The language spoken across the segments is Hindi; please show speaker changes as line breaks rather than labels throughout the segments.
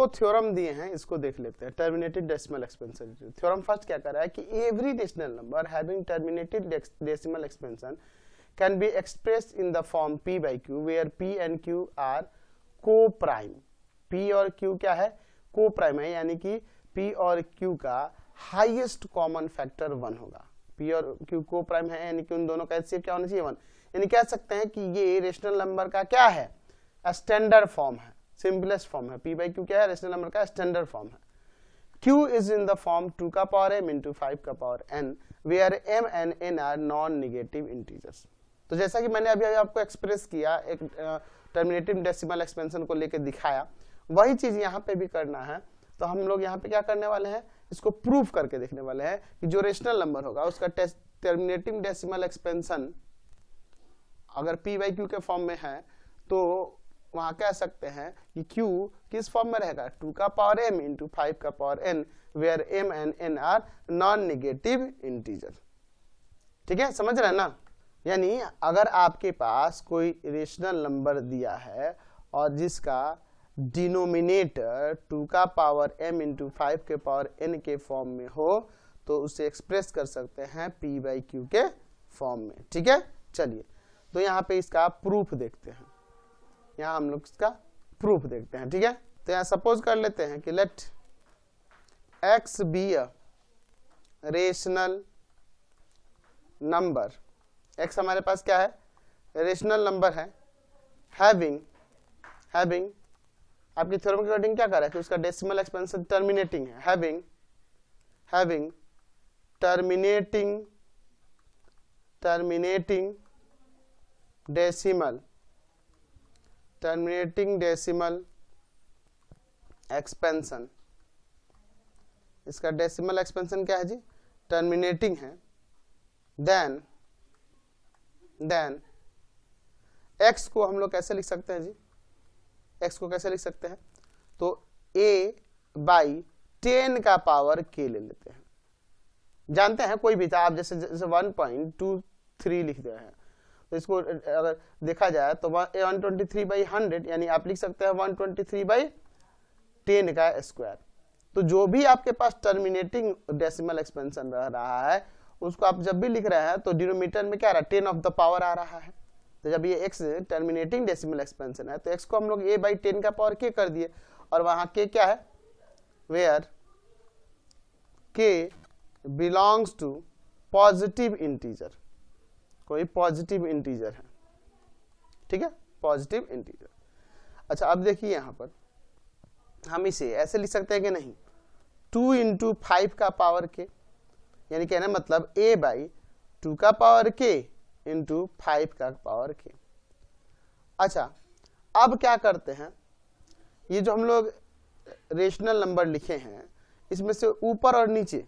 दो थ्योरम दिए हैं, इसको देख लेते हैं। Terminated decimal expansion theorem first क्या कर रहा है कि every rational number having terminated decimal expansion can be expressed in the form p by q where p and q are coprime. p और q क्या है, को प्राइम है, यानी कि p और q का हाईएस्ट कॉमन फैक्टर 1 होगा। p और q को प्राइम है, यानी कि उन दोनों का HCF क्या होना चाहिए 1। यानी कह सकते हैं कि ये रेशनल नंबर का क्या है, स्टैंडर्ड फॉर्म है, सिंपलेस्ट फॉर्म है। p by q क्या है, रेशनल नंबर का स्टैंडर्ड फॉर्म है। q is in the form 2 का पावर m into 5 का power n where m and n are non negative integers. तो जैसा कि मैंने अभी आपको एक्सप्रेस किया, एक टर्मिनेटिव डेसिमल एक्सपेंशन को लेकर दिखाया, वही चीज यहाँ पे भी करना है। तो हम लोग यहाँ पे क्या करने वाले हैं, इसको प्रूफ करके देखने वाले हैं कि जो रेशनल नंबर होगा उसका टर्मिनेटिव डेसिमल एक्सपेंशन अगर p by q के फॉर्म में है तो वहां कह सकते हैं कि q किस फॉर्म में रहेगा, 2 का पावर m into 5 का power n where m and n are non negative integer. ठीक है, समझ रहे हैं ना। यानी अगर आपके पास कोई रेशनल नंबर दिया है और जिसका डिनोमिनेटर 2 का पावर m into 5 के पावर n के फॉर्म में हो तो उसे एक्सप्रेस कर सकते हैं p by q के फॉर्म में। ठीक है, चलिए तो यहाँ पे इसका प्रूफ देखते हैं, यहाँ हम लोग इसका प्रूफ देखते हैं। ठीक है, तो यहाँ सपोज कर लेते हैं कि let x be a rational number, x हमारे पास क्या है, रेशनल नंबर है, हैविंग आपकी थ्योरम के अकॉर्डिंग क्या कर रहा है कि उसका डेसिमल एक्सपेंशन टर्मिनेटिंग है, हैविंग टर्मिनेटिंग डेसिमल एक्सपेंशन। इसका डेसिमल एक्सपेंशन क्या है जी, टर्मिनेटिंग है। देन x को हम लोग कैसे लिख सकते हैं जी, x को कैसे लिख सकते हैं, तो a बाई 10 का पावर k ले लेते हैं। जानते हैं कोई भी था, आप जैसे 1.23 लिख रहे हैं तो इसको अगर देखा जाए तो 123 बाई 100, यानी आप लिख सकते हैं 123 बाई 10 का स्क्वायर। तो जो भी आपके पास टर्मिनेटिंग डेसिमल एक्सपेंशन रह रहा है उसको आप जब भी लिख रहे हैं तो डिनोमिनेटर में क्या आ रहा है, 10 ऑफ द पावर आ रहा है। तो जब ये x टर्मिनेटिंग डेसिमल एक्सपेंशन है तो x को हम लोग a बाई 10 का पावर k कर दिए, और वहां k क्या है, where k belongs to positive integer, कोई पॉजिटिव इंटीजर है। ठीक है, पॉजिटिव इंटीजर। अच्छा अब देखिए यहाँ पर हम इसे ऐसे लिख सकते हैं कि नहीं, 2 into 5 का पावर k, यानी कहना मतलब a बाई 2 का पावर k इंटू 5 का पावर k। अच्छा अब क्या करते हैं, ये जो हम लोग रेशनल नंबर लिखे हैं इसमें से ऊपर और नीचे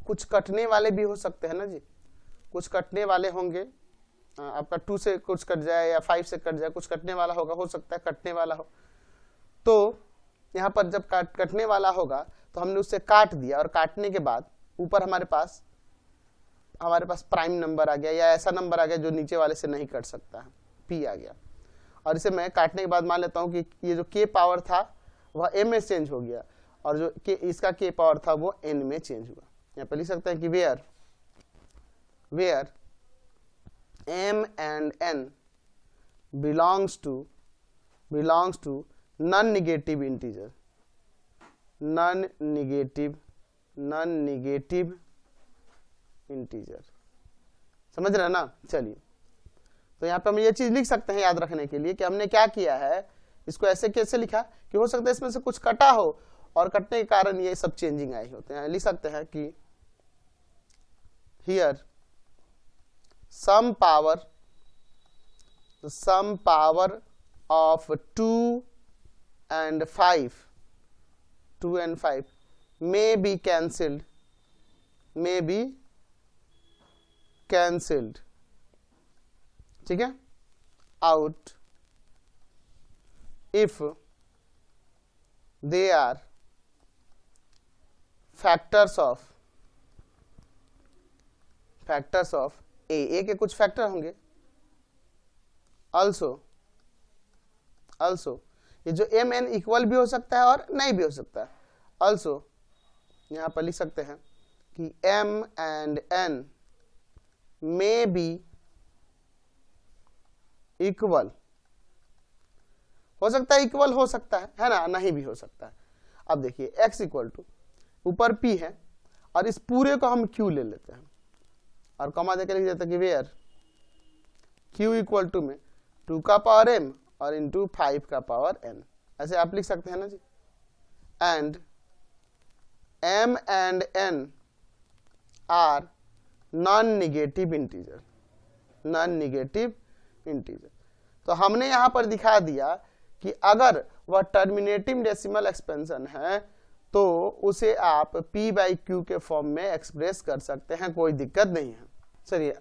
कुछ कटने वाले भी हो सकते हैं ना जी, कुछ कटने वाले होंगे, आपका 2 से कुछ कट जाए या 5 से कट जाए, कुछ कटने वाला होगा, हो सकता है कटने वाला हो। तो यहाँ पर जब कटने वाला होगा तो हमने उससे काट दिया, और काटने के बाद ऊपर हमारे पास प्राइम नंबर आ गया या ऐसा नंबर आ गया जो नीचे वाले से नहीं कट सकता है, p आ गया। और इसे मैं काटने के बाद मान लेता हूँ कि ये जो k पावर था वह m में चेंज हो गया, और जो इसका k पावर था वो n में चेंज हुआ। यहाँ पे लिख सकते हैं कि where m and n belongs to non-negative integer, non-negative integer. समझ रहे हैं ना। चलिए तो यहाँ पे हम ये चीज लिख सकते हैं याद रखने के लिए कि हमने क्या किया है, इसको ऐसे कैसे लिखा कि हो सकता है इसमें से कुछ कटा हो और कटने के कारण ये सब चेंजिंग आई होते हैं। लिख सकते हैं कि here some power of 2 and 5 may be cancelled, ठीक है, out if they are factors of a के कुछ फैक्टर होंगे, also ये जो m n इक्वल भी हो सकता है और नहीं भी हो सकता है। ऑल्सो यहाँ पर लिख सकते हैं कि m and n may be equal, हो सकता है इक्वल हो सकता है ना, नहीं भी हो सकता है। अब देखिए x इक्वल टू ऊपर p है और इस पूरे को हम q ले लेते हैं और कॉमा देकर लिख देते हैं कि वेयर q इक्वल टू में 2 का पावर m और इंटू 5 का पावर n, ऐसे आप लिख सकते हैं ना जी। And m and n are non negative integer, non negative integer. तो हमने यहां पर दिखा दिया कि अगर वह टर्मिनेटिव डेसिमल एक्सपेंशन है तो उसे आप p/q के फॉर्म में एक्सप्रेस कर सकते हैं, कोई दिक्कत नहीं है। चलिए